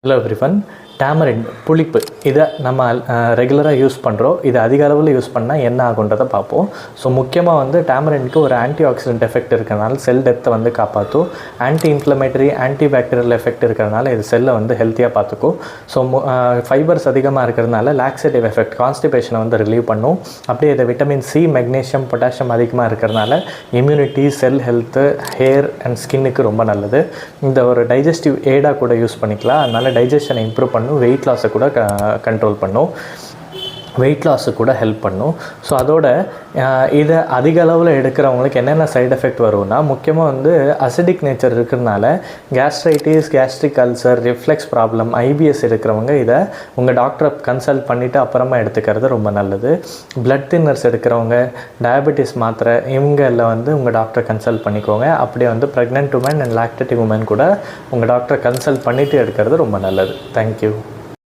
Hello everyone. Tamarind புளிப்பு இதை நம்ம ரெகுலராக யூஸ் பண்ணுறோம். இது அதிக அளவில் யூஸ் பண்ணால் என்ன ஆகுன்றதை பார்ப்போம். ஸோ முக்கியமாக வந்து டேமரிண்டுக்கு ஒரு ஆன்டி ஆக்சிடென்ட் எஃபெக்ட் இருக்கிறனால செல் டெத்தை வந்து காப்பாற்றும். Anti inflammatory anti bacterial effect இருக்கிறனால இது செல்லை வந்து ஹெல்த்தியாக பார்த்துக்கும். ஸோ ஃபைபர்ஸ் அதிகமாக இருக்கிறதுனால லாக்ஸேட்டிவ் எஃபெக்ட் கான்ஸ்டிபேஷனை வந்து ரிலீவ் பண்ணும். அப்படியே இதை விட்டமின் சி மெக்னீஷியம் பொட்டாசியம் அதிகமாக இருக்கிறதுனால immunity sell health hair and ஸ்கின்னுக்கு ரொம்ப நல்லது. இந்த ஒரு டைஜஸ்டிவ் எய்டாக கூட யூஸ் பண்ணிக்கலாம். அதனால் டைஜஷனை இம்ப்ரூவ் பண்ணும், வெயிட் லாஸை கூட கண்ட்ரோல் பண்ணும், வெயிட் லாஸுக்கு கூட ஹெல்ப் பண்ணும். ஸோ அதோட இதை அதிக அளவில் எடுக்கிறவங்களுக்கு என்னென்ன சைடு எஃபெக்ட் வரும்னா, முக்கியமாக வந்து அசிடிக் நேச்சர் இருக்கிறதுனால gastritis, gastric ulcer, reflex problem, IPS இருக்கிறவங்க இதை உங்கள் டாக்டரை கன்சல்ட் பண்ணிவிட்டு அப்புறமா எடுத்துக்கிறது ரொம்ப நல்லது. பிளட் தின்னர்ஸ் எடுக்கிறவங்க, டயபெட்டிஸ் மாத்திரை, இவங்க எல்லாம் வந்து உங்கள் டாக்டரை கன்சல்ட் பண்ணிக்கோங்க. அப்படியே வந்து ப்ரெக்னென்ட் உமன் அண்ட் லாக்டேட்டிவ் உமன் கூட உங்கள் டாக்டரை கன்சல்ட் பண்ணிவிட்டு எடுக்கிறது ரொம்ப நல்லது. தேங்க்யூ.